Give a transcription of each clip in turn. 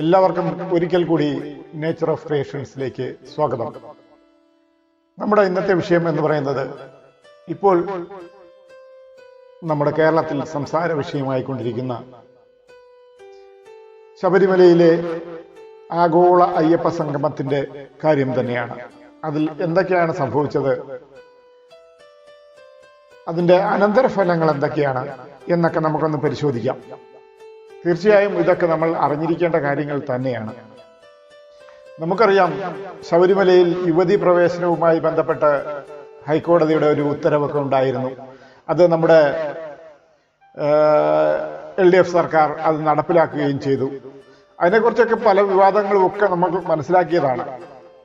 എല്ലാവർക്കും ഒരിക്കൽ കൂടി നേച്ചർ ഓഫ് ക്രിയേഷൻസിലേക്ക് സ്വാഗതം. നമ്മുടെ ഇന്നത്തെ വിഷയം എന്ന് പറയുന്നത് ഇപ്പോൾ നമ്മുടെ കേരളത്തിൽ സംസാര വിഷയമായിക്കൊണ്ടിരിക്കുന്ന ശബരിമലയിലെ ആഗോള അയ്യപ്പ സംഗമത്തിന്റെ കാര്യം തന്നെയാണ്. അതിൽ എന്തൊക്കെയാണ് സംഭവിച്ചത്, അതിന്റെ അനന്തരഫലങ്ങൾ എന്തൊക്കെയാണ് എന്നൊക്കെ നമുക്കൊന്ന് പരിശോധിക്കാം. തീർച്ചയായും ഇതൊക്കെ നമ്മൾ അറിഞ്ഞിരിക്കേണ്ട കാര്യങ്ങൾ തന്നെയാണ്. നമുക്കറിയാം, ശബരിമലയിൽ യുവതി പ്രവേശനവുമായി ബന്ധപ്പെട്ട് ഹൈക്കോടതിയുടെ ഒരു ഉത്തരവൊക്കെ ഉണ്ടായിരുന്നു. അത് നമ്മുടെ LDF സർക്കാർ അത് നടപ്പിലാക്കുകയും ചെയ്തു. അതിനെക്കുറിച്ചൊക്കെ പല വിവാദങ്ങളും ഒക്കെ നമുക്ക് മനസ്സിലാക്കിയതാണ്.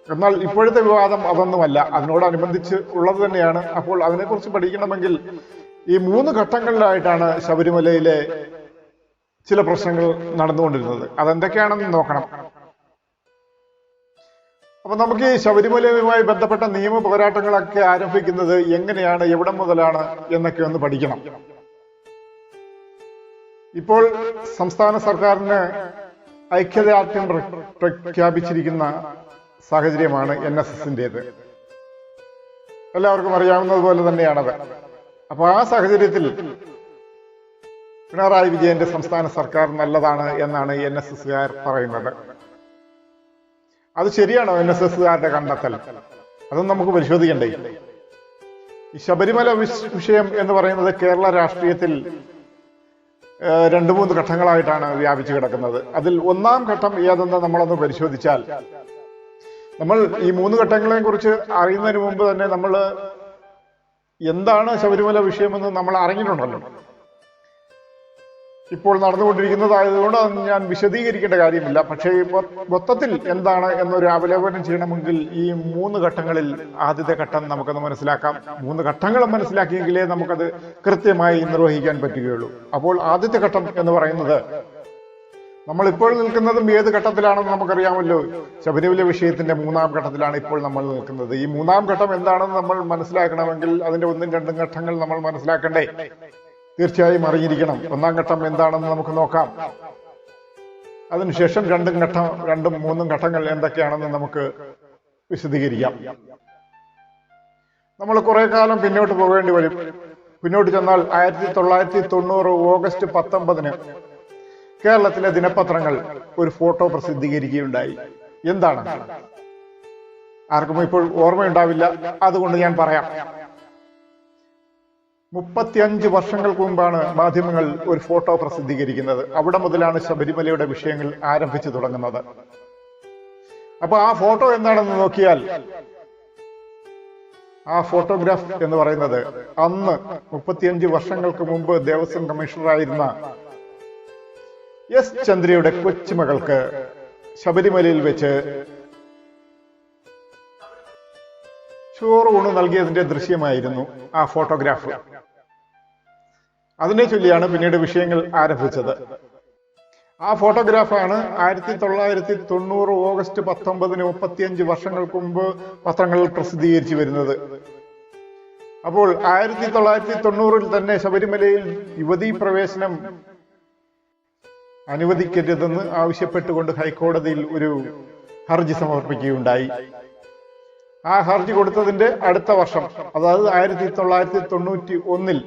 എന്നാൽ ഇപ്പോഴത്തെ വിവാദം അതൊന്നുമല്ല, അതിനോടനുബന്ധിച്ച് ഉള്ളത് തന്നെയാണ്. അപ്പോൾ അതിനെക്കുറിച്ച് പഠിക്കണമെങ്കിൽ ഈ 3 ഘട്ടങ്ങളിലായിട്ടാണ് ശബരിമലയിലെ ചില പ്രശ്നങ്ങൾ നടന്നുകൊണ്ടിരുന്നത്. അതെന്തൊക്കെയാണെന്ന് നോക്കണം. അപ്പൊ നമുക്ക് ഈ ശബരിമലയുമായി ബന്ധപ്പെട്ട നിയമ പോരാട്ടങ്ങളൊക്കെ ആരംഭിക്കുന്നത് എങ്ങനെയാണ്, എവിടെ മുതലാണ് എന്നൊക്കെ ഒന്ന് പഠിക്കണം. ഇപ്പോൾ സംസ്ഥാന സർക്കാരിന് ഐക്യദാർഢ്യം പ്രഖ്യാപിച്ചിരിക്കുന്ന സാഹചര്യമാണ് NSSന്റേത്. എല്ലാവർക്കും അറിയാവുന്നതുപോലെ തന്നെയാണത്. അപ്പൊ ആ സാഹചര്യത്തിൽ പിണറായി വിജയന്റെ സംസ്ഥാന സർക്കാർ നല്ലതാണ് എന്നാണ് NSSകാർ പറയുന്നത്. അത് ശരിയാണോ NSSകാരുടെ കണ്ടെത്തൽ? അതും നമുക്ക് പരിശോധിക്കണ്ടേ. ഈ ശബരിമല വിഷയം എന്ന് പറയുന്നത് കേരള രാഷ്ട്രീയത്തിൽ 2-3 ഘട്ടങ്ങളായിട്ടാണ് വ്യാപിച്ചു കിടക്കുന്നത്. അതിൽ 1-ാം ഘട്ടം ഏതെന്ന് നമ്മളൊന്ന് പരിശോധിച്ചാൽ, നമ്മൾ ഈ 3 ഘട്ടങ്ങളെ കുറിച്ച് അറിയുന്നതിന് മുമ്പ് തന്നെ നമ്മൾ എന്താണ് ശബരിമല വിഷയമെന്ന് നമ്മൾ അറിഞ്ഞിട്ടുണ്ടല്ലോ. ഇപ്പോൾ നടന്നുകൊണ്ടിരിക്കുന്നതായതുകൊണ്ട് അത് ഞാൻ വിശദീകരിക്കേണ്ട കാര്യമില്ല. പക്ഷേ മൊത്തത്തിൽ എന്താണ് എന്നൊരു അവലോകനം ചെയ്യണമെങ്കിൽ ഈ 3 ഘട്ടങ്ങളിൽ ആദ്യത്തെ ഘട്ടം നമുക്കൊന്ന് മനസ്സിലാക്കാം. 3 ഘട്ടങ്ങളും മനസ്സിലാക്കിയെങ്കിലേ നമുക്കത് കൃത്യമായി നിർവഹിക്കാൻ പറ്റുകയുള്ളൂ. അപ്പോൾ ആദ്യത്തെ ഘട്ടം എന്ന് പറയുന്നത്, നമ്മൾ ഇപ്പോൾ നിൽക്കുന്നതും ഏത് ഘട്ടത്തിലാണെന്ന് നമുക്കറിയാമല്ലോ. ശബരിമല വിഷയത്തിന്റെ 3-ാം ഘട്ടത്തിലാണ് ഇപ്പോൾ നമ്മൾ നിൽക്കുന്നത്. ഈ 3-ാം ഘട്ടം എന്താണെന്ന് നമ്മൾ മനസ്സിലാക്കണമെങ്കിൽ അതിന്റെ 1-2 ഘട്ടങ്ങൾ നമ്മൾ മനസ്സിലാക്കണ്ടേ? തീർച്ചയായും അറിഞ്ഞിരിക്കണം. 1-ാം ഘട്ടം എന്താണെന്ന് നമുക്ക് നോക്കാം. അതിനുശേഷം 2-3 ഘട്ടങ്ങൾ എന്തൊക്കെയാണെന്ന് നമുക്ക് വിശദീകരിക്കാം. നമ്മൾ കുറെ കാലം പിന്നോട്ട് പോകേണ്ടി വരും. പിന്നോട്ട് ചെന്നാൽ 1990 ഓഗസ്റ്റ് 19 കേരളത്തിലെ ദിനപത്രങ്ങൾ ഒരു ഫോട്ടോ പ്രസിദ്ധീകരിക്കുകയുണ്ടായി. എന്താണ്? ആർക്കും ഇപ്പോൾ ഓർമ്മയുണ്ടാവില്ല, അതുകൊണ്ട് ഞാൻ പറയാം. 35 വർഷങ്ങൾക്ക് മുമ്പാണ് മാധ്യമങ്ങൾ ഒരു ഫോട്ടോ പ്രസിദ്ധീകരിക്കുന്നത്. അവിടെ മുതലാണ് ശബരിമലയുടെ വിഷയങ്ങൾ ആരംഭിച്ചു തുടങ്ങുന്നത്. അപ്പൊ ആ ഫോട്ടോ എന്താണെന്ന് നോക്കിയാൽ, ആ ഫോട്ടോഗ്രാഫ് എന്ന് പറയുന്നത് അന്ന് 35 വർഷങ്ങൾക്ക് മുമ്പ് ദേവസ്വം കമ്മീഷണറായിരുന്ന S. ചന്ദ്രയുടെ കൊച്ചുമകൾക്ക് ശബരിമലയിൽ വെച്ച് ചോറൂണ് നൽകിയതിന്റെ ദൃശ്യമായിരുന്നു ആ ഫോട്ടോഗ്രാഫ്. അതിനെ ചൊല്ലിയാണ് പിന്നീട് വിഷയങ്ങൾ ആരംഭിച്ചത്. ആ ഫോട്ടോഗ്രാഫാണ് 1990 ഓഗസ്റ്റ് 19 35 വർഷങ്ങൾക്ക് മുമ്പ് പത്രങ്ങളിൽ പ്രസിദ്ധീകരിച്ചു വരുന്നത്. അപ്പോൾ 1990 തന്നെ ശബരിമലയിൽ യുവതീ പ്രവേശനം അനുവദിക്കരുതെന്ന് ആവശ്യപ്പെട്ടുകൊണ്ട് ഹൈക്കോടതിയിൽ ഒരു ഹർജി സമർപ്പിക്കുകയുണ്ടായി. ആ ഹർജി കൊടുത്തതിന്റെ അടുത്ത വർഷം, അതായത് 1991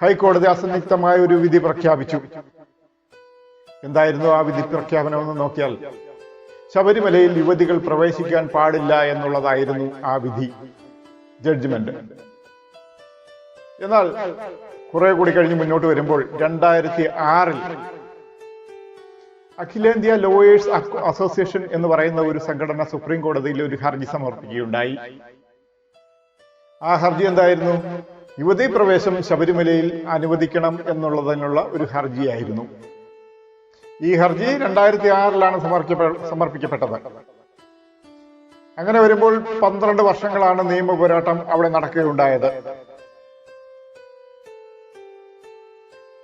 ഹൈക്കോടതി അസന്നിഗ്ധമായ ഒരു വിധി പ്രഖ്യാപിച്ചു. എന്തായിരുന്നു ആ വിധി പ്രഖ്യാപനമെന്ന് നോക്കിയാൽ, ശബരിമലയിൽ യുവതികൾ പ്രവേശിക്കാൻ പാടില്ല എന്നുള്ളതായിരുന്നു ആ വിധി, ജഡ്ജ്മെന്റ്. എന്നാൽ കുറെ കൂടി കഴിഞ്ഞ് മുന്നോട്ട് വരുമ്പോൾ 2006 അഖിലേന്ത്യാ ലോയേഴ്സ് അസോസിയേഷൻ എന്ന് പറയുന്ന ഒരു സംഘടന സുപ്രീം കോടതിയിൽ ഒരു ഹർജി സമർപ്പിക്കുകയുണ്ടായി. ആ ഹർജി എന്തായിരുന്നു? യുവതീ പ്രവേശം ശബരിമലയിൽ അനുവദിക്കണം എന്നുള്ളതിനുള്ള ഒരു ഹർജിയായിരുന്നു. ഈ ഹർജി 2006 സമർപ്പിക്കപ്പെട്ടത്. അങ്ങനെ വരുമ്പോൾ 12 വർഷങ്ങളാണ് നിയമ പോരാട്ടം അവിടെ നടക്കുകയുണ്ടായത്.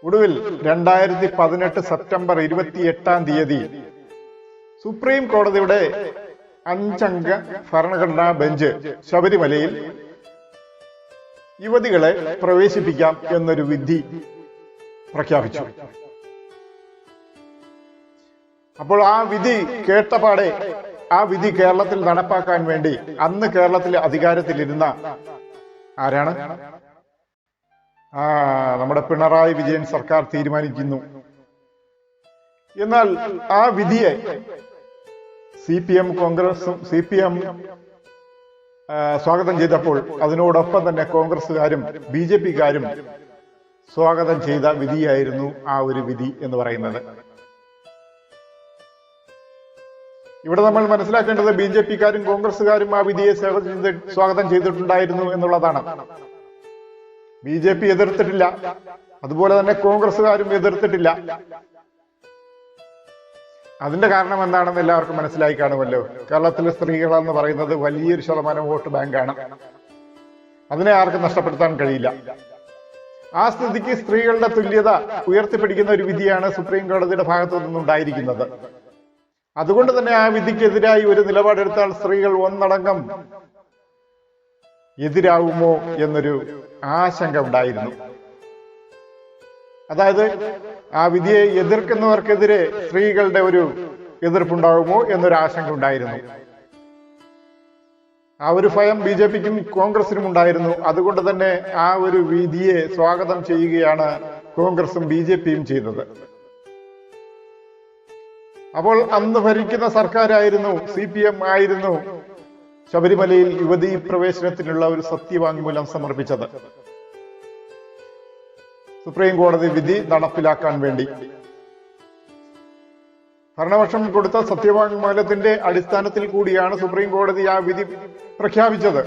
ഒടുവിൽ 2018 സെപ്റ്റംബർ 28 സുപ്രീം കോടതിയുടെ 5-അംഗ ഭരണഘടനാ ബെഞ്ച് ശബരിമലയിൽ യുവതികളെ പ്രവേശിപ്പിക്കാം എന്നൊരു വിധി പ്രഖ്യാപിച്ചു. അപ്പോൾ ആ വിധി കേട്ടപാടെ ആ വിധി കേരളത്തിൽ നടപ്പാക്കാൻ വേണ്ടി അന്ന് കേരളത്തിൽ അധികാരത്തിലിരുന്ന ആരാണ്? നമ്മുടെ പിണറായി വിജയൻ സർക്കാർ തീരുമാനിക്കുന്നു. എന്നാൽ ആ വിധിയെ CPM കോൺഗ്രസും CPM സ്വാഗതം ചെയ്തപ്പോൾ അതിനോടൊപ്പം തന്നെ കോൺഗ്രസുകാരും BJP-കാരും സ്വാഗതം ചെയ്ത വിധിയായിരുന്നു ആ ഒരു വിധി എന്ന് പറയുന്നത്. ഇവിടെ നമ്മൾ മനസ്സിലാക്കേണ്ടത് BJP-കാരും കോൺഗ്രസുകാരും ആ വിധിയെ സ്വാഗതം ചെയ്തിട്ടുണ്ടായിരുന്നു എന്നുള്ളതാണ്. BJP എതിർത്തിട്ടില്ല, അതുപോലെ തന്നെ കോൺഗ്രസുകാരും എതിർത്തിട്ടില്ല. അതിന്റെ കാരണം എന്താണെന്ന് എല്ലാവർക്കും മനസ്സിലായി കാണുമല്ലോ. കേരളത്തിലെ സ്ത്രീകൾ എന്ന് പറയുന്നത് വലിയൊരു ശതമാനം വോട്ട് ബാങ്കാണ്. അതിനെ ആർക്കും നഷ്ടപ്പെടുത്താൻ കഴിയില്ല. ആ സ്ഥിതിക്ക് സ്ത്രീകളുടെ തുല്യത ഉയർത്തിപ്പിടിക്കുന്ന ഒരു വിധിയാണ് സുപ്രീം കോടതിയുടെ ഭാഗത്തു നിന്നുണ്ടായിരിക്കുന്നത്. അതുകൊണ്ട് തന്നെ ആ വിധിക്കെതിരായി ഒരു നിലപാടെടുത്താൽ സ്ത്രീകൾ ഒന്നടങ്കം എതിരാകുമോ എന്നൊരു ആശങ്ക ഉണ്ടായിരുന്നു. അതായത് ആ വിധിയെ എതിർക്കുന്നവർക്കെതിരെ സ്ത്രീകളുടെ ഒരു എതിർപ്പുണ്ടാകുമോ എന്നൊരു ആശങ്ക ഉണ്ടായിരുന്നു. ആ ഒരു ഭയം BJP-ക്കും കോൺഗ്രസിനും ഉണ്ടായിരുന്നു. അതുകൊണ്ട് തന്നെ ആ ഒരു വിധിയെ സ്വാഗതം ചെയ്യുകയാണ് കോൺഗ്രസും BJP-യും ചെയ്തത്. അപ്പോൾ അന്ന് ഭരിക്കുന്ന സർക്കാരായിരുന്നു, CPM ആയിരുന്നു ശബരിമലയിൽ യുവതീ പ്രവേശനത്തിനുള്ള ഒരു സത്യവാങ്മൂലം സമർപ്പിച്ചത് സുപ്രീം കോടതി വിധി നടപ്പിലാക്കാൻ വേണ്ടി. ഭരണപക്ഷം കൊടുത്ത സത്യവാങ്മൂലത്തിന്റെ അടിസ്ഥാനത്തിൽ കൂടിയാണ് സുപ്രീം കോടതി ആ വിധി പ്രഖ്യാപിച്ചത്.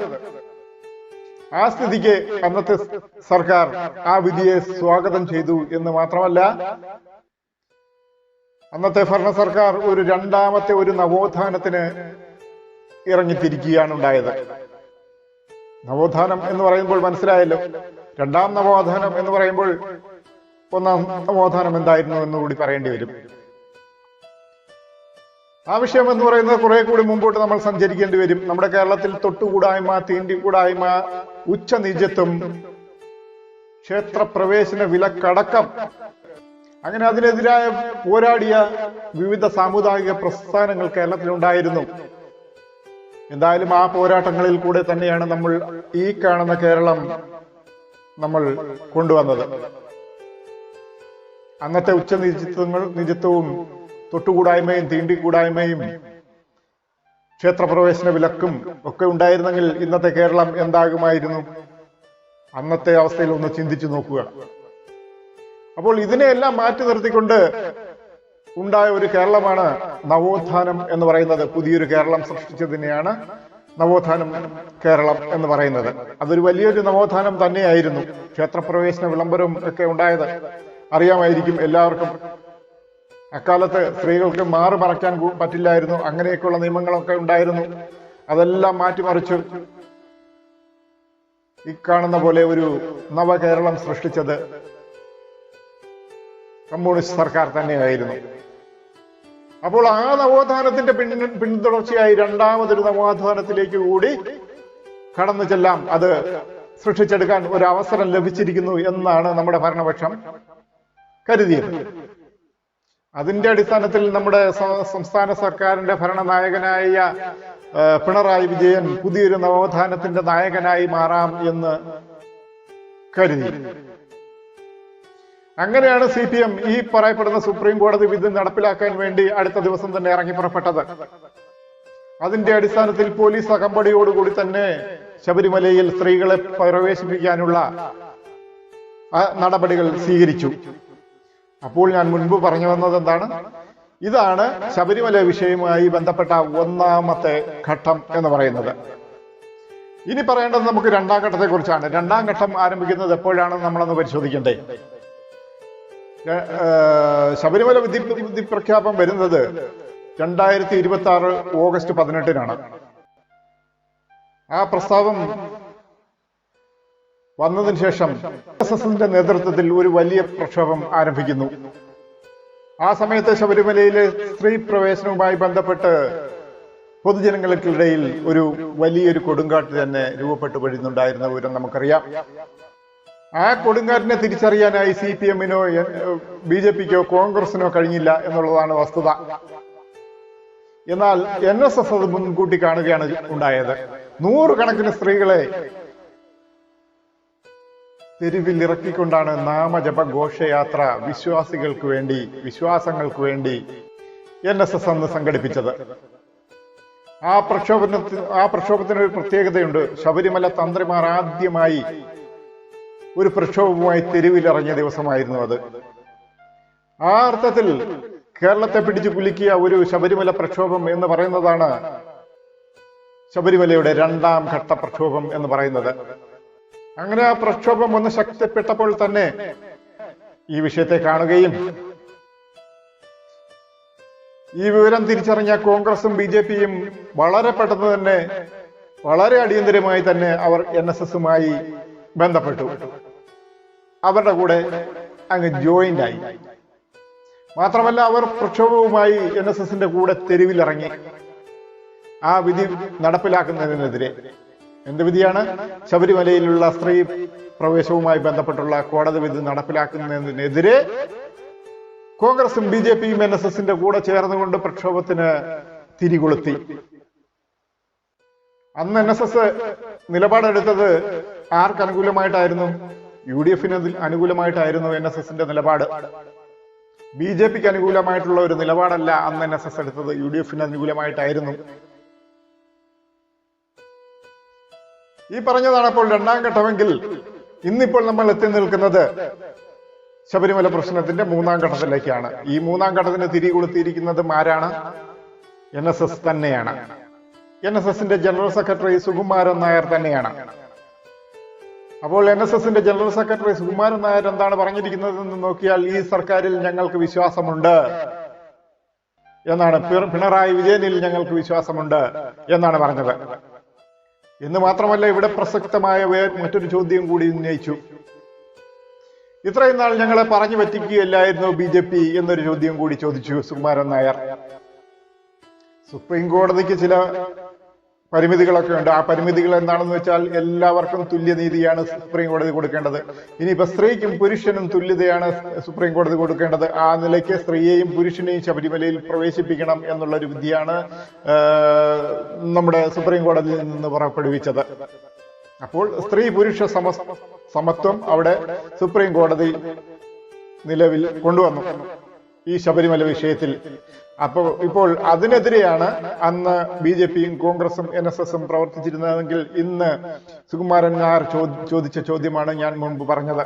ആ സ്ഥിതിക്ക് അന്നത്തെ സർക്കാർ ആ വിധിയെ സ്വാഗതം ചെയ്തു എന്ന് മാത്രമല്ല, അന്നത്തെ ഭരണ സർക്കാർ ഒരു രണ്ടാമത്തെ ഒരു നവോത്ഥാനത്തിന് ഇറങ്ങിത്തിരിക്കുകയാണ് ഉണ്ടായത്. നവോത്ഥാനം എന്ന് പറയുമ്പോൾ മനസ്സിലായല്ലോ. രണ്ടാം നവോത്ഥാനം എന്ന് പറയുമ്പോൾ ഒന്നാം നവോത്ഥാനം എന്തായിരുന്നു എന്നുകൂടി പറയേണ്ടി വരും. ആ വിഷയം എന്ന് പറയുന്നത് കുറെ കൂടി മുമ്പോട്ട് നമ്മൾ സഞ്ചരിക്കേണ്ടി വരും. നമ്മുടെ കേരളത്തിൽ തൊട്ടുകൂടായ്മ, തീണ്ടിക്കൂടായ്മ, ഉച്ചനീചത്വം, ക്ഷേത്രപ്രവേശന വിലക്കടക്കം, അങ്ങനെ അതിനെതിരായ പോരാടിയ വിവിധ സാമുദായിക പ്രസ്ഥാനങ്ങൾ കേരളത്തിലുണ്ടായിരുന്നു. എന്തായാലും ആ പോരാട്ടങ്ങളിൽ കൂടെ തന്നെയാണ് നമ്മൾ ഈ കാണുന്ന കേരളം നമ്മൾ കൊണ്ടുവന്നത്. അന്നത്തെ നിജത്വവും തൊട്ടുകൂടായ്മയും തീണ്ടിക്കൂടായ്മയും ക്ഷേത്രപ്രവേശന വിലക്കും ഒക്കെ ഉണ്ടായിരുന്നെങ്കിൽ ഇന്നത്തെ കേരളം എന്താകുമായിരുന്നു? അന്നത്തെ അവസ്ഥയിൽ ഒന്ന് ചിന്തിച്ചു നോക്കുക. അപ്പോൾ ഇതിനെയെല്ലാം മാറ്റി നിർത്തിക്കൊണ്ട് ഉണ്ടായ ഒരു കേരളമാണ് നവോത്ഥാനം എന്ന് പറയുന്നത്. പുതിയൊരു കേരളം സൃഷ്ടിച്ചതിനെയാണ് നവോത്ഥാനം കേരളം എന്ന് പറയുന്നത്. അതൊരു വലിയൊരു നവോത്ഥാനം തന്നെയായിരുന്നു. ക്ഷേത്രപ്രവേശന വിളംബരവും ഒക്കെ ഉണ്ടായത് അറിയാമായിരിക്കും എല്ലാവർക്കും. അക്കാലത്ത് സ്ത്രീകൾക്ക് മാറി മറയ്ക്കാൻ പറ്റില്ലായിരുന്നു. അങ്ങനെയൊക്കെയുള്ള നിയമങ്ങളൊക്കെ ഉണ്ടായിരുന്നു. അതെല്ലാം മാറ്റിമറിച്ചു ഈ കാണുന്ന പോലെ ഒരു നവകേരളം സൃഷ്ടിച്ചത് കമ്മ്യൂണിസ്റ്റ് സർക്കാർ തന്നെയായിരുന്നു. അപ്പോൾ ആ നവോത്ഥാനത്തിന്റെ പിന്തുടർച്ചയായി രണ്ടാമതൊരു നവോത്ഥാനത്തിലേക്ക് കൂടി കടന്നു ചെല്ലാം, അത് സൃഷ്ടിച്ചെടുക്കാൻ ഒരു അവസരം ലഭിച്ചിരിക്കുന്നു എന്നാണ് നമ്മുടെ ഭരണപക്ഷം കരുതിയത്. അതിന്റെ അടിസ്ഥാനത്തിൽ നമ്മുടെ സംസ്ഥാന സർക്കാരിന്റെ ഭരണനായകനായ പിണറായി വിജയൻ പുതിയൊരു നവോത്ഥാനത്തിന്റെ നായകനായി മാറാം എന്ന് കരുതി. അങ്ങനെയാണ് CPM ഈ പറയപ്പെടുന്ന സുപ്രീം കോടതി വിധി നടപ്പിലാക്കാൻ വേണ്ടി അടുത്ത ദിവസം തന്നെ ഇറങ്ങി പുറപ്പെട്ടത്. അതിന്റെ അടിസ്ഥാനത്തിൽ പോലീസ് അകമ്പടിയോടുകൂടി തന്നെ ശബരിമലയിൽ സ്ത്രീകളെ പ്രവേശിപ്പിക്കാനുള്ള നടപടികൾ സ്വീകരിച്ചു. അപ്പോൾ ഞാൻ മുൻപ് പറഞ്ഞു വന്നത് എന്താണ്? ഇതാണ് ശബരിമല വിഷയവുമായി ബന്ധപ്പെട്ട ഒന്നാമത്തെ ഘട്ടം എന്ന് പറയുന്നത്. ഇനി പറയേണ്ടത് നമുക്ക് രണ്ടാം ഘട്ടത്തെ കുറിച്ചാണ്. രണ്ടാം ഘട്ടം ആരംഭിക്കുന്നത് എപ്പോഴാണെന്ന് നമ്മളൊന്ന് പരിശോധിക്കണ്ടേ. ശബരിമല വിധി പ്രഖ്യാപനം വരുന്നത് 2026 ഓഗസ്റ്റ് 18-നാണ്. ആ പ്രസ്താവം വന്നതിന് ശേഷം SSന്റെ നേതൃത്വത്തിൽ ഒരു വലിയ പ്രക്ഷോഭം ആരംഭിക്കുന്നു. ആ സമയത്ത് ശബരിമലയിലെ സ്ത്രീ പ്രവേശനവുമായി ബന്ധപ്പെട്ട് പൊതുജനങ്ങൾക്കിടയിൽ ഒരു വലിയൊരു കൊടുങ്കാറ്റ് തന്നെ രൂപപ്പെട്ടു വരുന്നുണ്ടായിരുന്ന വിവരം നമുക്കറിയാം. ആ കൊടുങ്കാറ്റിനെ തിരിച്ചറിയാനായി CPM-നോ BJP-ക്കോ കോൺഗ്രസിനോ കഴിഞ്ഞില്ല എന്നുള്ളതാണ് വസ്തുത. എന്നാൽ NSS അത് മുൻകൂട്ടി കാണുകയാണ് ഉണ്ടായത്. 100 കണക്കിന് സ്ത്രീകളെ തെരുവിൽ ഇറക്കിക്കൊണ്ടാണ് നാമജപ ഘോഷയാത്ര വിശ്വാസങ്ങൾക്ക് വേണ്ടി NSS അന്ന് സംഘടിപ്പിച്ചത്. ആ പ്രക്ഷോഭത്തിന് ഒരു പ്രത്യേകതയുണ്ട്. ശബരിമല തന്ത്രിമാർ ആദ്യമായി ഒരു പ്രക്ഷോഭവുമായി തെരുവിലിറങ്ങിയ ദിവസമായിരുന്നു അത്. ആ അർത്ഥത്തിൽ കേരളത്തെ പിടിച്ചു കുലുക്കിയ ഒരു ശബരിമല പ്രക്ഷോഭം എന്ന് പറയുന്നതാണ് ശബരിമലയുടെ 2ാം ഘട്ട പ്രക്ഷോഭം എന്ന് പറയുന്നത്. അങ്ങനെ ആ പ്രക്ഷോഭം ഒന്ന് ശക്തിപ്പെട്ടപ്പോൾ തന്നെ ഈ വിഷയത്തെ കാണുകയും ഈ വിവരം തിരിച്ചറിഞ്ഞ കോൺഗ്രസും BJPയും വളരെ പെട്ടെന്ന് തന്നെ, വളരെ അടിയന്തരമായി തന്നെ അവർ NSSുമായി ബന്ധപ്പെട്ടു. അവരുടെ കൂടെ അങ്ങ് ജോയിന്റ് ആയി. മാത്രമല്ല, അവർ പ്രക്ഷോഭവുമായി NSSന്റെ കൂടെ തെരുവിലിറങ്ങി ആ വിധി നടപ്പിലാക്കുന്നതിനെതിരെ. എന്ത് വിധിയാണ്? ശബരിമലയിലുള്ള സ്ത്രീ പ്രവേശവുമായി ബന്ധപ്പെട്ടുള്ള കോടതി വിധി നടപ്പിലാക്കുന്നതിനെതിരെ കോൺഗ്രസും BJPയും NSSന്റെ കൂടെ ചേർന്നുകൊണ്ട് പ്രക്ഷോഭത്തിന് തിരികൊളുത്തി. അന്ന് NSS നിലപാടെടുത്തത് ആർക്ക് അനുകൂലമായിട്ടായിരുന്നു? UDFന് അനുകൂലമായിട്ടായിരുന്നു NSSന്റെ നിലപാട്. BJPക്ക് അനുകൂലമായിട്ടുള്ള ഒരു നിലപാടല്ല അന്ന് NSS എടുത്തത്, UDFന് അനുകൂലമായിട്ടായിരുന്നു. ഈ പറഞ്ഞതാണ് അപ്പോൾ 2ാം ഘട്ടമെങ്കിൽ, ഇന്നിപ്പോൾ നമ്മൾ എത്തി നിൽക്കുന്നത് ശബരിമല പ്രശ്നത്തിന്റെ 3ാം ഘട്ടത്തിലേക്കാണ്. ഈ 3ാം ഘട്ടത്തിന് തിരികൊളുത്തിയിരിക്കുന്നത് ആരാണ്? NSS തന്നെയാണ്. NSSന്റെ ജനറൽ സെക്രട്ടറി സുകുമാരൻ നായർ തന്നെയാണ്. അപ്പോൾ NSSന്റെ ജനറൽ സെക്രട്ടറി സുകുമാരൻ നായർ എന്താണ് പറഞ്ഞിരിക്കുന്നതെന്ന് നോക്കിയാൽ, ഈ സർക്കാരിൽ ഞങ്ങൾക്ക് വിശ്വാസമുണ്ട് എന്നാണ്, പിണറായി വിജയനിൽ ഞങ്ങൾക്ക് വിശ്വാസമുണ്ട് എന്നാണ് പറഞ്ഞത്. എന്ന് മാത്രമല്ല, ഇവിടെ പ്രസക്തമായ മറ്റൊരു ചോദ്യം കൂടി ഉന്നയിച്ചു. ഇത്രയും നാൾ ഞങ്ങളെ പറഞ്ഞു പറ്റിക്കുകയല്ലായിരുന്നു BJP എന്നൊരു ചോദ്യം കൂടി ചോദിച്ചു സുകുമാരൻ നായർ. സുപ്രീം കോടതിക്ക് ചില പരിമിതികളൊക്കെ ഉണ്ട്. ആ പരിമിതികൾ എന്താണെന്ന് വെച്ചാൽ, എല്ലാവർക്കും തുല്യനീതിയാണ് സുപ്രീം കോടതി കൊടുക്കേണ്ടത്. ഇനിയിപ്പോ സ്ത്രീക്കും പുരുഷനും തുല്യതയാണ് സുപ്രീം കോടതി കൊടുക്കേണ്ടത്. ആ നിലയ്ക്ക് സ്ത്രീയെയും പുരുഷനെയും ശബരിമലയിൽ പ്രവേശിപ്പിക്കണം എന്നുള്ള ഒരു വിധിയാണ് നമ്മുടെ സുപ്രീം കോടതിയിൽ നിന്ന് പുറപ്പെടുവിച്ചത്. അപ്പോൾ സ്ത്രീ പുരുഷ സമത്വം അവിടെ സുപ്രീം കോടതി നിലവിൽ കൊണ്ടുവന്നു ഈ ശബരിമല വിഷയത്തിൽ. ഇപ്പോൾ അതിനെതിരെയാണ് അന്ന് BJPയും കോൺഗ്രസും NSSും പ്രവർത്തിച്ചിരുന്നതെങ്കിൽ ഇന്ന് സുകുമാരൻ നായർ ചോദിച്ച ചോദ്യമാണ് ഞാൻ മുൻപ് പറഞ്ഞത്.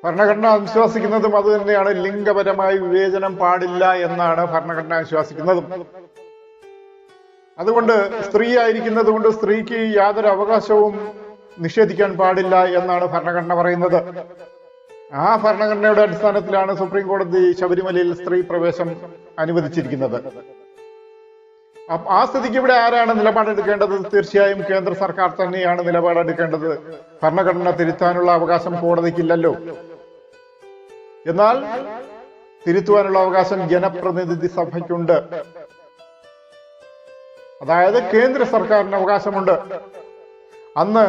ഭരണഘടന വിശ്വസിക്കുന്നതും അത് തന്നെയാണ്. ലിംഗപരമായി വിവേചനം പാടില്ല എന്നാണ് ഭരണഘടന വിശ്വസിക്കുന്നതും. അതുകൊണ്ട് സ്ത്രീ ആയിരിക്കുന്നത് കൊണ്ട് സ്ത്രീക്ക് യാതൊരു അവകാശവും നിഷേധിക്കാൻ പാടില്ല എന്നാണ് ഭരണഘടന പറയുന്നത്. ആ ഭരണഘടനയുടെ അടിസ്ഥാനത്തിലാണ് സുപ്രീം കോടതി ശബരിമലയിൽ സ്ത്രീ പ്രവേശം അനുവദിച്ചിരിക്കുന്നത്. ആ സ്ഥിതിക്ക് ഇവിടെ ആരാണ് നിലപാടെടുക്കേണ്ടത്? തീർച്ചയായും കേന്ദ്ര സർക്കാർ തന്നെയാണ് നിലപാടെടുക്കേണ്ടത്. ഭരണഘടന തിരുത്താനുള്ള അവകാശം കോടതിക്കില്ലല്ലോ. എന്നാൽ തിരുത്തുവാനുള്ള അവകാശം ജനപ്രതിനിധി സഭയ്ക്കുണ്ട്. അതായത് കേന്ദ്ര സർക്കാരിന് അവകാശമുണ്ട്. അന്ന്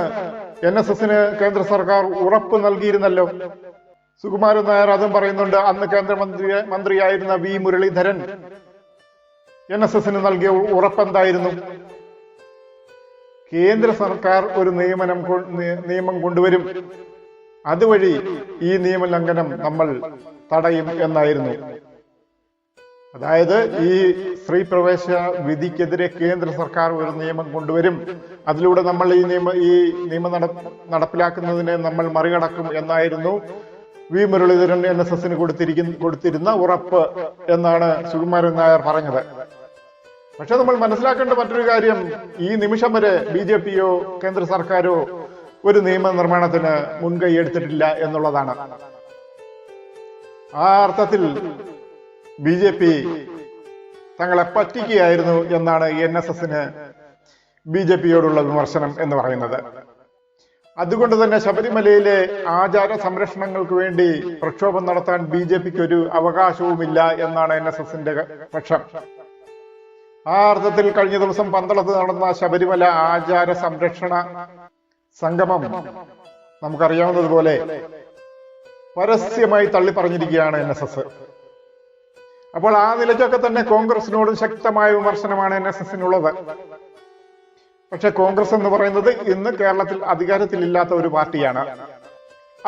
NSSന് കേന്ദ്ര സർക്കാർ ഉറപ്പ് നൽകിയിരുന്നല്ലോ. സുകുമാരൻ നായർ അതും പറയുന്നുണ്ട്. അന്ന് കേന്ദ്രമന്ത്രിയായിരുന്ന V മുരളീധരൻ NSSന് നൽകിയ ഉറപ്പെന്തായിരുന്നു? കേന്ദ്ര സർക്കാർ ഒരു നിയമം കൊണ്ടുവരും, അതുവഴി ഈ നിയമലംഘനം നമ്മൾ തടയും എന്നായിരുന്നു. അതായത് ഈ സ്ത്രീ പ്രവേശ വിധിക്കെതിരെ കേന്ദ്ര സർക്കാർ ഒരു നിയമം കൊണ്ടുവരും, അതിലൂടെ നമ്മൾ ഈ നിയമം നടപ്പിലാക്കുന്നതിനെ നമ്മൾ മറികടക്കും എന്നായിരുന്നു V മുരളീധരൻ NSSന് കൊടുത്തിരുന്ന ഉറപ്പ് എന്നാണ് സുകുമാരൻ നായർ പറഞ്ഞത്. പക്ഷെ നമ്മൾ മനസ്സിലാക്കേണ്ട മറ്റൊരു കാര്യം, ഈ നിമിഷം വരെ BJPയോ കേന്ദ്ര സർക്കാരോ ഒരു നിയമനിർമ്മാണത്തിന് മുൻകൈ എടുത്തിട്ടില്ല എന്നുള്ളതാണ്. ആ അർത്ഥത്തിൽ BJP തങ്ങളെ പറ്റിക്കുകയായിരുന്നു എന്നാണ് NSSന് BJPയോടുള്ള വിമർശനം എന്ന് പറയുന്നത്. അതുകൊണ്ട് തന്നെ ശബരിമലയിലെ ആചാര സംരക്ഷണങ്ങൾക്ക് വേണ്ടി പ്രക്ഷോഭം നടത്താൻ BJPക്ക് ഒരു അവകാശവുമില്ല എന്നാണ് NSSന്റെ പക്ഷം. ആ അർത്ഥത്തിൽ കഴിഞ്ഞ ദിവസം പന്തളത്ത് നടന്ന ശബരിമല ആചാര സംരക്ഷണ സംഗമം നമുക്കറിയാവുന്നതുപോലെ പരസ്യമായി തള്ളി പറഞ്ഞിരിക്കുകയാണ് NSS. അപ്പോൾ ആ നിലയ്ക്കൊക്കെ തന്നെ കോൺഗ്രസിനോട് ശക്തമായ വിമർശനമാണ് NSSനുള്ളത്. പക്ഷെ കോൺഗ്രസ് എന്ന് പറയുന്നത് ഇന്ന് കേരളത്തിൽ അധികാരത്തിലില്ലാത്ത ഒരു പാർട്ടിയാണ്.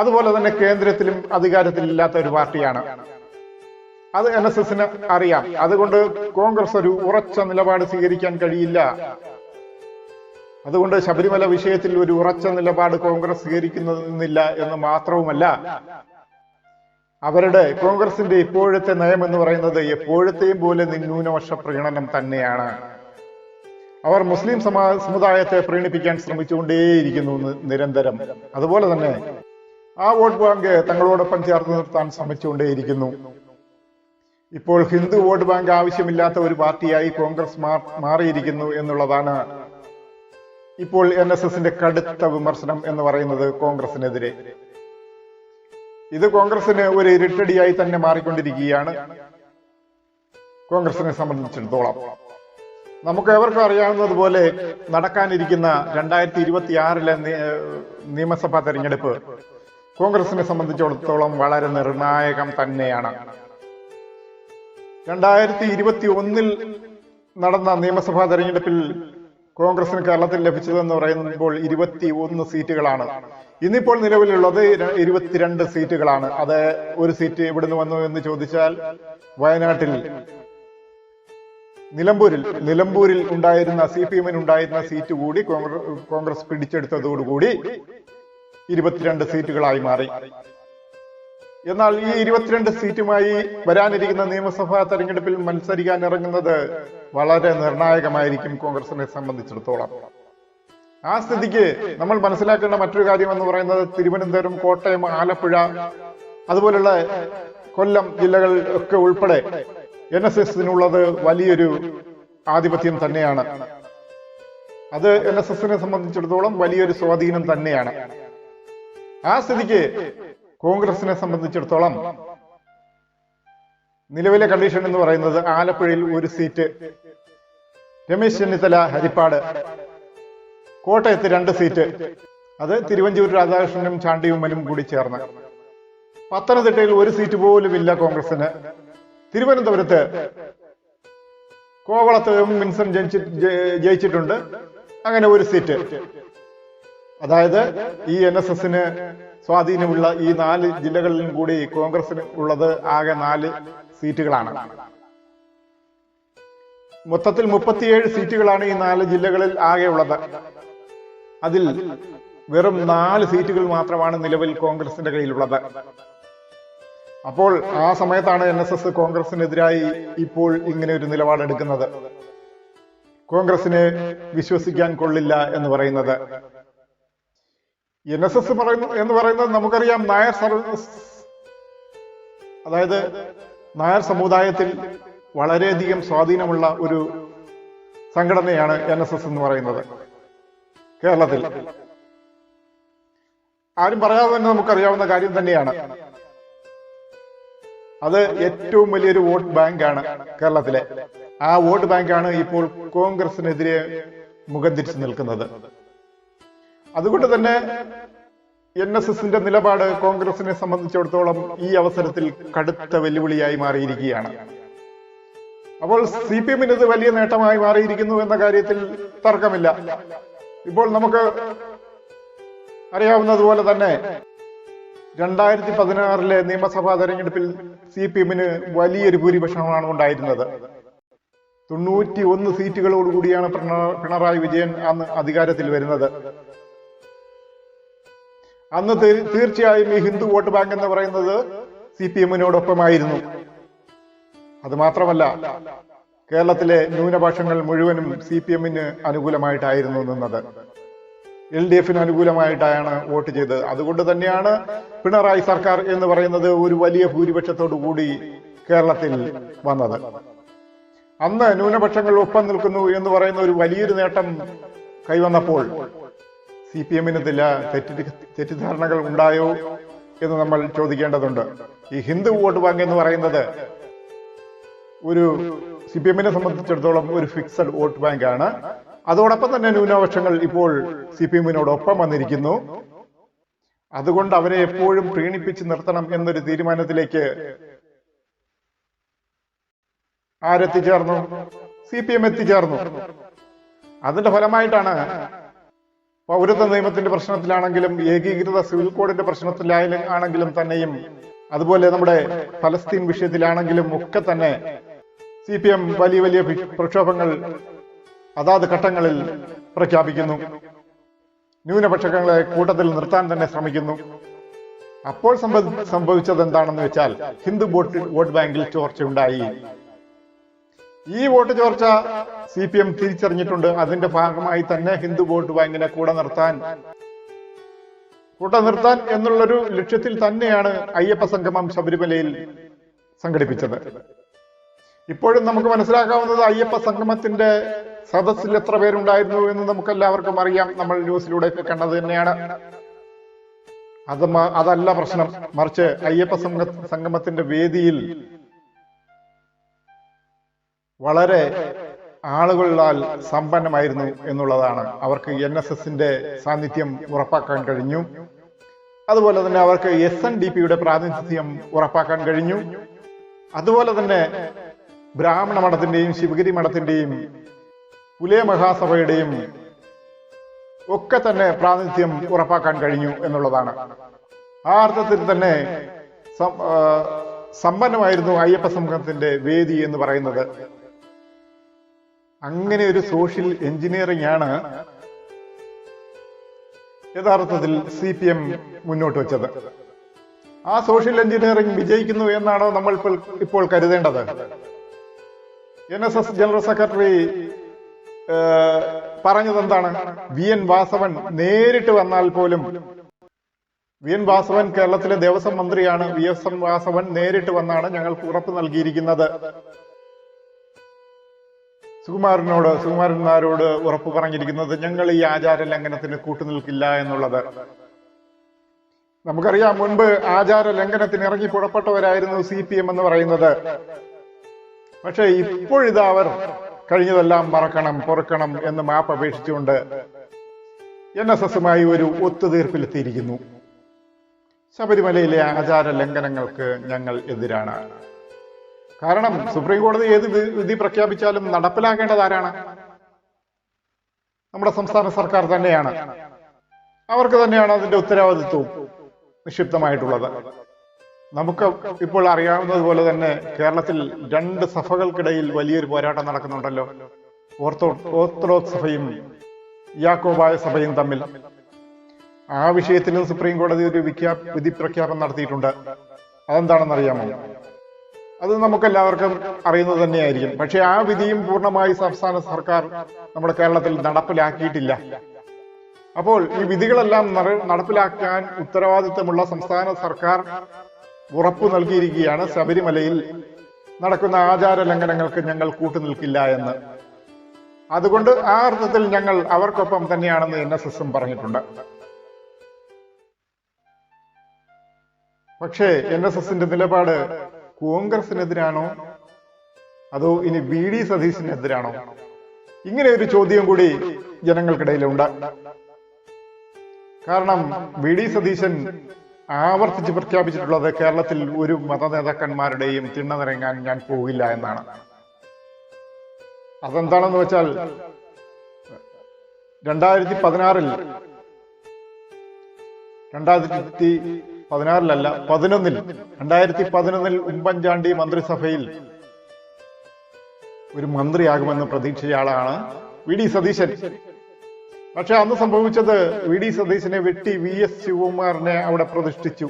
അതുപോലെ തന്നെ കേന്ദ്രത്തിലും അധികാരത്തിലില്ലാത്ത ഒരു പാർട്ടിയാണ്. അത് NSSന് അറിയാം. അതുകൊണ്ട് കോൺഗ്രസ് ഒരു ഉറച്ച നിലപാട് സ്വീകരിക്കാൻ കഴിയില്ല. അതുകൊണ്ട് ശബരിമല വിഷയത്തിൽ ഒരു ഉറച്ച നിലപാട് കോൺഗ്രസ് സ്വീകരിക്കുന്നില്ല എന്ന് മാത്രവുമല്ല, അവരുടെ കോൺഗ്രസിന്റെ ഇപ്പോഴത്തെ നയം എന്ന് പറയുന്നത് എപ്പോഴത്തെയും പോലെ ന്യൂനപക്ഷ പ്രീണനം തന്നെയാണ്. അവർ മുസ്ലിം സമുദായത്തെ പ്രീണിപ്പിക്കാൻ ശ്രമിച്ചുകൊണ്ടേയിരിക്കുന്നു നിരന്തരം. അതുപോലെ തന്നെ ആ വോട്ട് ബാങ്ക് തങ്ങളോടൊപ്പം ചേർത്ത് നിർത്താൻ ശ്രമിച്ചുകൊണ്ടേയിരിക്കുന്നു. ഇപ്പോൾ ഹിന്ദു വോട്ട് ബാങ്ക് ആവശ്യമില്ലാത്ത ഒരു പാർട്ടിയായി കോൺഗ്രസ് മാറിയിരിക്കുന്നു എന്നുള്ളതാണ് ഇപ്പോൾ NSSന്റെ കടുത്ത വിമർശനം എന്ന് പറയുന്നത് കോൺഗ്രസിനെതിരെ. ഇത് കോൺഗ്രസിന് ഒരു ഇരുട്ടടിയായി തന്നെ മാറിക്കൊണ്ടിരിക്കുകയാണ്. കോൺഗ്രസിനെ സംബന്ധിച്ചിടത്തോളം നമുക്ക് ഏവർക്കും അറിയാവുന്നതുപോലെ നടക്കാനിരിക്കുന്ന 2026 നിയമസഭാ തെരഞ്ഞെടുപ്പ് കോൺഗ്രസിനെ സംബന്ധിച്ചിടത്തോളം വളരെ നിർണായകം തന്നെയാണ്. 2021 നടന്ന നിയമസഭാ തെരഞ്ഞെടുപ്പിൽ കോൺഗ്രസിന് കേരളത്തിൽ ലഭിച്ചതെന്ന് പറയുമ്പോൾ 21 സീറ്റുകളാണ്. ഇന്നിപ്പോൾ നിലവിലുള്ളത് 22 സീറ്റുകളാണ്. അത് ഒരു സീറ്റ് എവിടുന്ന് വന്നു എന്ന് ചോദിച്ചാൽ വയനാട്ടിൽ നിലമ്പൂരിൽ ഉണ്ടായിരുന്ന CPM-ന് ഉണ്ടായിരുന്ന സീറ്റ് കൂടി കോൺഗ്രസ് പിടിച്ചെടുത്തതോടുകൂടി 22 സീറ്റുകളായി മാറി. എന്നാൽ ഈ 22 സീറ്റുമായി വരാനിരിക്കുന്ന നിയമസഭാ തെരഞ്ഞെടുപ്പിൽ മത്സരിക്കാൻ ഇറങ്ങുന്നത് വളരെ നിർണായകമായിരിക്കും കോൺഗ്രസിനെ സംബന്ധിച്ചിടത്തോളം. ആ സ്ഥിതിക്ക് നമ്മൾ മനസ്സിലാക്കേണ്ട മറ്റൊരു കാര്യം എന്ന് പറയുന്നത് തിരുവനന്തപുരം, കോട്ടയം, ആലപ്പുഴ അതുപോലുള്ള കൊല്ലം ജില്ലകൾ ഒക്കെ ഉൾപ്പെടെ NSSനുള്ളത് വലിയൊരു ആധിപത്യം തന്നെയാണ്. അത് NSSനെ സംബന്ധിച്ചിടത്തോളം വലിയൊരു സ്വാധീനം തന്നെയാണ്. ആ സ്ഥിതിക്ക് കോൺഗ്രസിനെ സംബന്ധിച്ചിടത്തോളം നിലവിലെ കണ്ടീഷൻ എന്ന് പറയുന്നത് ആലപ്പുഴയിൽ ഒരു സീറ്റ്, രമേശ് ചെന്നിത്തല ഹരിപ്പാട്, കോട്ടയത്ത് 2 സീറ്റ്, അത് തിരുവഞ്ചൂർ രാധാകൃഷ്ണനും ചാണ്ടി ഉമ്മനും കൂടി ചേർന്ന്, പത്തനംതിട്ടയിൽ ഒരു സീറ്റ് പോലും ഇല്ല കോൺഗ്രസിന്, തിരുവനന്തപുരത്ത് കോവളത്ത് വിൻസെന്റ് ജയിച്ചിട്ടുണ്ട്, അങ്ങനെ ഒരു സീറ്റ്. അതായത് ഈ NSSന് സ്വാധീനമുള്ള ഈ 4 ജില്ലകളിലും കൂടി കോൺഗ്രസിന് ഉള്ളത് ആകെ 4 സീറ്റുകളാണ്. മൊത്തത്തിൽ 37 സീറ്റുകളാണ് ഈ 4 ജില്ലകളിൽ ആകെ ഉള്ളത്. അതിൽ വെറും 4 സീറ്റുകൾ മാത്രമാണ് നിലവിൽ കോൺഗ്രസിന്റെ കയ്യിലുള്ളത്. അപ്പോൾ ആ സമയത്താണ് NSS കോൺഗ്രസിനെതിരായി ഇപ്പോൾ ഇങ്ങനെ ഒരു നിലപാടെടുക്കുന്നത്. കോൺഗ്രസിനെ വിശ്വസിക്കാൻ കൊള്ളില്ല എന്ന് പറയുന്നത്. NSS എന്ന് പറയുന്നത് നമുക്കറിയാം നായർ സമുദായത്തിൽ വളരെയധികം സ്വാധീനമുള്ള ഒരു സംഘടനയാണ് NSS എന്ന് പറയുന്നത് കേരളത്തിൽ. ആരും പറയാതെ തന്നെ നമുക്കറിയാവുന്ന കാര്യം തന്നെയാണ്. അത് ഏറ്റവും വലിയൊരു വോട്ട് ബാങ്കാണ് കേരളത്തിലെ. ആ വോട്ട് ബാങ്കാണ് ഇപ്പോൾ കോൺഗ്രസിനെതിരെ മുഖം തിരിച്ചു നിൽക്കുന്നത്. അതുകൊണ്ട് തന്നെ NSSന്റെ നിലപാട് കോൺഗ്രസിനെ സംബന്ധിച്ചിടത്തോളം ഈ അവസരത്തിൽ കടുത്ത വെല്ലുവിളിയായി മാറിയിരിക്കുകയാണ്. അപ്പോൾ CPM-ന് ഇത് വലിയ നേട്ടമായി മാറിയിരിക്കുന്നു എന്ന കാര്യത്തിൽ തർക്കമില്ല. ഇപ്പോൾ നമുക്ക് അറിയാവുന്നതുപോലെ തന്നെ 2016 നിയമസഭാ തെരഞ്ഞെടുപ്പിൽ CPM-ന് വലിയൊരു ഭൂരിപക്ഷമാണ് ഉണ്ടായിരുന്നത്. 91 സീറ്റുകളോടുകൂടിയാണ് പിണറായി വിജയൻ അന്ന് അധികാരത്തിൽ വരുന്നത്. അന്ന് തീർച്ചയായും ഈ ഹിന്ദു വോട്ട് ബാങ്ക് എന്ന് പറയുന്നത് CPM-നോടൊപ്പമായിരുന്നു. അത് മാത്രമല്ല, കേരളത്തിലെ ന്യൂനപക്ഷങ്ങൾ മുഴുവനും CPM-ന് അനുകൂലമായിട്ടായിരുന്നു നിന്നത്. LDF-ന് അനുകൂലമായിട്ടാണ് വോട്ട് ചെയ്തത്. അതുകൊണ്ട് തന്നെയാണ് പിണറായി സർക്കാർ എന്ന് പറയുന്നത് ഒരു വലിയ ഭൂരിപക്ഷത്തോടു കൂടി കേരളത്തിൽ വന്നത്. അന്ന് ന്യൂനപക്ഷങ്ങൾ ഒപ്പം നിൽക്കുന്നു എന്ന് പറയുന്ന ഒരു വലിയൊരു നേട്ടം കൈവന്നപ്പോൾ CPM-ന് ചില തെറ്റിദ്ധാരണകൾ ഉണ്ടായോ എന്ന് നമ്മൾ ചോദിക്കേണ്ടതുണ്ട്. ഈ ഹിന്ദു വോട്ട് ബാങ്ക് എന്ന് പറയുന്നത് ഒരു CPM-നെ സംബന്ധിച്ചിടത്തോളം ഒരു ഫിക്സഡ് വോട്ട് ബാങ്ക് ആണ്. അതോടൊപ്പം തന്നെ ന്യൂനപക്ഷങ്ങൾ ഇപ്പോൾ CPM-നോടൊപ്പം വന്നിരിക്കുന്നു. അതുകൊണ്ട് അവരെ എപ്പോഴും പ്രീണിപ്പിച്ച് നിർത്തണം എന്നൊരു തീരുമാനത്തിലേക്ക് ആരെത്തിച്ചേർന്നു? CPM എത്തിച്ചേർന്നു. അതിന്റെ ഫലമായിട്ടാണ് പൗരത്വ നിയമത്തിന്റെ പ്രശ്നത്തിലാണെങ്കിലും ഏകീകൃത സിവിൽ കോഡിന്റെ പ്രശ്നത്തിലാണെങ്കിലും തന്നെയും അതുപോലെ നമ്മുടെ ഫലസ്തീൻ വിഷയത്തിലാണെങ്കിലും ഒക്കെ തന്നെ CPM വലിയ വലിയ പ്രക്ഷോഭങ്ങൾ അതാത് ഘട്ടങ്ങളിൽ പ്രഖ്യാപിക്കുന്നു. ന്യൂനപക്ഷങ്ങളെ കൂട്ടത്തിൽ നിർത്താൻ തന്നെ ശ്രമിക്കുന്നു. അപ്പോൾ സംഭവിച്ചത് എന്താണെന്ന് വെച്ചാൽ ഹിന്ദു വോട്ട് ബാങ്കിൽ ചോർച്ചയുണ്ടായി. ഈ വോട്ട് ചോർച്ച CPM തിരിച്ചറിഞ്ഞിട്ടുണ്ട്. അതിന്റെ ഭാഗമായി തന്നെ ഹിന്ദു വോട്ട് ബാങ്കിനെ കൂടെ നിർത്താൻ എന്നുള്ളൊരു ലക്ഷ്യത്തിൽ തന്നെയാണ് അയ്യപ്പ സംഗമം ശബരിമലയിൽ സംഘടിപ്പിച്ചത്. ഇപ്പോഴും നമുക്ക് മനസ്സിലാക്കാവുന്നത് അയ്യപ്പ സംഗമത്തിന്റെ സദസ്സിൽ എത്ര പേരുണ്ടായിരുന്നു എന്ന് നമുക്കെല്ലാവർക്കും അറിയാം. നമ്മൾ ന്യൂസിലൂടെയൊക്കെ കണ്ടത് തന്നെയാണ്. അതല്ല പ്രശ്നം. മറിച്ച് അയ്യപ്പ സംഗമത്തിന്റെ വേദിയിൽ വളരെ ആളുകളാൽ സമ്പന്നമായിരുന്നു എന്നുള്ളതാണ്. അവർക്ക് NSSന്റെ സാന്നിധ്യം ഉറപ്പാക്കാൻ കഴിഞ്ഞു. അതുപോലെ തന്നെ അവർക്ക് SNDPയുടെ പ്രാതിനിധ്യം ഉറപ്പാക്കാൻ കഴിഞ്ഞു. അതുപോലെ തന്നെ ബ്രാഹ്മണ മഠത്തിന്റെയും ശിവഗിരി മഠത്തിന്റെയും പുലയ മഹാസഭയുടെയും ഒക്കെ തന്നെ പ്രാതിനിധ്യം ഉറപ്പാക്കാൻ കഴിഞ്ഞു എന്നുള്ളതാണ്. ആ അർത്ഥത്തിൽ തന്നെ സമ്പന്നമായിരുന്നു അയ്യപ്പ സംഘത്തിന്റെ വേദി എന്ന് പറയുന്നത്. അങ്ങനെ ഒരു സോഷ്യൽ എഞ്ചിനീയറിംഗ് ആണ് യഥാർത്ഥത്തിൽ CPM മുന്നോട്ട് വെച്ചത്. ആ സോഷ്യൽ എഞ്ചിനീയറിംഗ് വിജയിക്കുന്നു എന്നാണോ നമ്മൾ ഇപ്പോൾ കരുതേണ്ടത്? NSS ജനറൽ സെക്രട്ടറി പറഞ്ഞത് എന്താണ്? VN വാസവൻ നേരിട്ട് വന്നാൽ പോലും, VN വാസവൻ കേരളത്തിലെ ദേവസ്വം മന്ത്രിയാണ്. VN വാസവൻ നേരിട്ട് വന്നാണ് ഞങ്ങൾക്ക് ഉറപ്പ് നൽകിയിരിക്കുന്നത്. സുകുമാരൻ നായരോട് ഉറപ്പ് പറഞ്ഞിരിക്കുന്നത് ഞങ്ങൾ ഈ ആചാര ലംഘനത്തിന് കൂട്ടുനിൽക്കില്ല എന്നുള്ളത്. നമുക്കറിയാം, മുൻപ് ആചാര ലംഘനത്തിന് ഇറങ്ങി പുറപ്പെട്ടവരായിരുന്നു CPM എന്ന് പറയുന്നത്. പക്ഷെ ഇപ്പോഴിതാ അവർ കഴിഞ്ഞതെല്ലാം മറക്കണം, പൊറുക്കണം എന്ന് മാപ്പ് അപേക്ഷിച്ചുകൊണ്ട് NSSുമായി ഒരു ഒത്തുതീർപ്പിലെത്തിയിരിക്കുന്നു. ശബരിമലയിലെ ആചാര ലംഘനങ്ങൾക്ക് ഞങ്ങൾ എതിരാണ്. കാരണം സുപ്രീം കോടതി ഏത് വിധി പ്രഖ്യാപിച്ചാലും നടപ്പിലാക്കേണ്ടത് ആരാണ്? നമ്മുടെ സംസ്ഥാന സർക്കാർ തന്നെയാണ്. അവർക്ക് തന്നെയാണ് അതിന്റെ ഉത്തരവാദിത്വവും നിക്ഷിപ്തമായിട്ടുള്ളത്. നമുക്ക് ഇപ്പോൾ അറിയാവുന്നതുപോലെ തന്നെ കേരളത്തിൽ 2 സഭകൾക്കിടയിൽ വലിയൊരു പോരാട്ടം നടക്കുന്നുണ്ടല്ലോ. ഓർത്തഡോക്സ് സഭയും യാക്കോബായ സഭയും തമ്മിൽ. ആ വിഷയത്തിലും സുപ്രീം കോടതി ഒരു വിധി പ്രഖ്യാപനം നടത്തിയിട്ടുണ്ട്. അതെന്താണെന്ന് അറിയാമോ? അത് നമുക്കെല്ലാവർക്കും അറിയുന്നത് തന്നെയായിരിക്കും. പക്ഷെ ആ വിധിയും പൂർണ്ണമായി സംസ്ഥാന സർക്കാർ നമ്മുടെ കേരളത്തിൽ നടപ്പിലാക്കിയിട്ടില്ല. അപ്പോൾ ഈ വിധികളെല്ലാം നടപ്പിലാക്കാൻ ഉത്തരവാദിത്തമുള്ള സംസ്ഥാന സർക്കാർ ഉറപ്പു നൽകിയിരിക്കുകയാണ് ശബരിമലയിൽ നടക്കുന്ന ആചാര ലംഘനങ്ങൾക്ക് ഞങ്ങൾ കൂട്ടുനിൽക്കില്ല എന്ന്. അതുകൊണ്ട് ആ അർത്ഥത്തിൽ ഞങ്ങൾ അവർക്കൊപ്പം തന്നെയാണെന്ന് NSSും പറഞ്ഞിട്ടുണ്ട്. പക്ഷേ NSSന്റെ നിലപാട് കോൺഗ്രസിനെതിരാണോ അതോ ഇനി VD സതീശനെതിരാണോ? ഇങ്ങനെ ഒരു ചോദ്യം കൂടി ജനങ്ങൾക്കിടയിലുണ്ട്. കാരണം VD സതീശൻ ആവർത്തിച്ച് പ്രഖ്യാപിച്ചിട്ടുള്ളത് കേരളത്തിൽ ഒരു മതനേതാക്കന്മാരുടെയും തിണ്ണനിറങ്ങാൻ ഞാൻ പോകില്ല എന്നാണ്. അതെന്താണെന്ന് വെച്ചാൽ 2011 ഉമ്മൻചാണ്ടി മന്ത്രിസഭയിൽ ഒരു മന്ത്രിയാകുമെന്ന് പ്രതീക്ഷിച്ചയാളാണ് VD സതീശൻ. പക്ഷെ അന്ന് സംഭവിച്ചത് VD സതീശനെ വെട്ടി VS ശിവകുമാറിനെ അവിടെ പ്രതിഷ്ഠിച്ചു.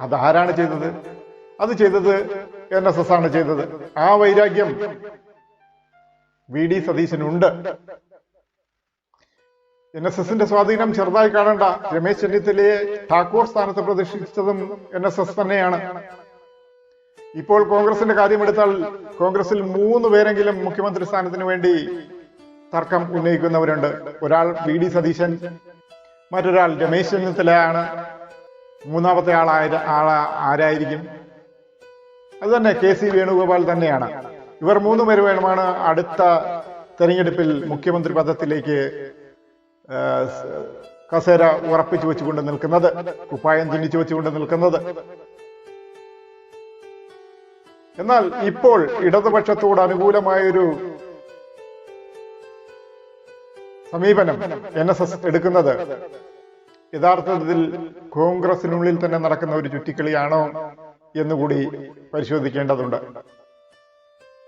അതാരാണ് ചെയ്തത്? അത് ചെയ്തത് NSS ആണ് ചെയ്തത്. ആ വൈരാഗ്യം VD സതീശനുണ്ട്. NSSന്റെ സ്വാധീനം ചെറുതായി കാണണ്ട. രമേശ് ചെന്നിത്തലയെ ഠാക്കൂർ സ്ഥാനത്ത് പ്രതിഷ്ഠിച്ചതും NSS തന്നെയാണ്. ഇപ്പോൾ കോൺഗ്രസിന്റെ കാര്യമെടുത്താൽ കോൺഗ്രസിൽ 3 പേരെങ്കിലും മുഖ്യമന്ത്രി സ്ഥാനത്തിന് വേണ്ടി തർക്കം ഉന്നയിക്കുന്നവരുണ്ട്. ഒരാൾ VD സതീശൻ, മറ്റൊരാൾ രമേശ് ചെന്നിത്തലയാണ്. മൂന്നാമത്തെ ആരായിരിക്കും? അത് തന്നെ KC വേണുഗോപാൽ തന്നെയാണ്. ഇവർ 3 പേരുമാണ് അടുത്ത തെരഞ്ഞെടുപ്പിൽ മുഖ്യമന്ത്രി പദത്തിലേക്ക് കസേര ഉറപ്പിച്ചു വെച്ചുകൊണ്ട് നിൽക്കുന്നത്, കുപ്പായം ചിഹ്നിച്ചു വെച്ചുകൊണ്ട് നിൽക്കുന്നത്. എന്നാൽ ഇപ്പോൾ ഇടതുപക്ഷത്തോട് അനുകൂലമായൊരു സമീപനം NSS എടുക്കുന്നത് യഥാർത്ഥത്തിൽ കോൺഗ്രസിനുള്ളിൽ തന്നെ നടക്കുന്ന ഒരു ചുറ്റിക്കളിയാണോ എന്നുകൂടി പരിശോധിക്കേണ്ടതുണ്ട്.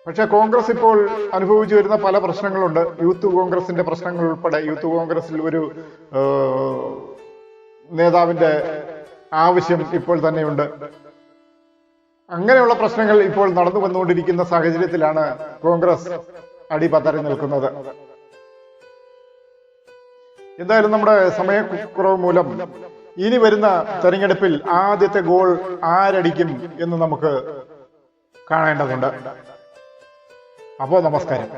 പക്ഷെ കോൺഗ്രസ് ഇപ്പോൾ അനുഭവിച്ചു വരുന്ന പല പ്രശ്നങ്ങളുണ്ട്. യൂത്ത് കോൺഗ്രസിന്റെ പ്രശ്നങ്ങൾ ഉൾപ്പെടെ യൂത്ത് കോൺഗ്രസിൽ ഒരു നേതാവിന്റെ ആവശ്യം ഇപ്പോൾ തന്നെയുണ്ട്. അങ്ങനെയുള്ള പ്രശ്നങ്ങൾ ഇപ്പോൾ നടന്നു വന്നുകൊണ്ടിരിക്കുന്ന സാഹചര്യത്തിലാണ് കോൺഗ്രസ് അടിപതറി നിൽക്കുന്നത്. എന്തായാലും നമ്മുടെ സമയക്കുറവ് മൂലം ഇനി വരുന്ന തെരഞ്ഞെടുപ്പിൽ ആദ്യത്തെ ഗോൾ ആരടിക്കും എന്ന് നമുക്ക് കാണേണ്ടതുണ്ട്. അപ്പോൾ നമസ്കാരം.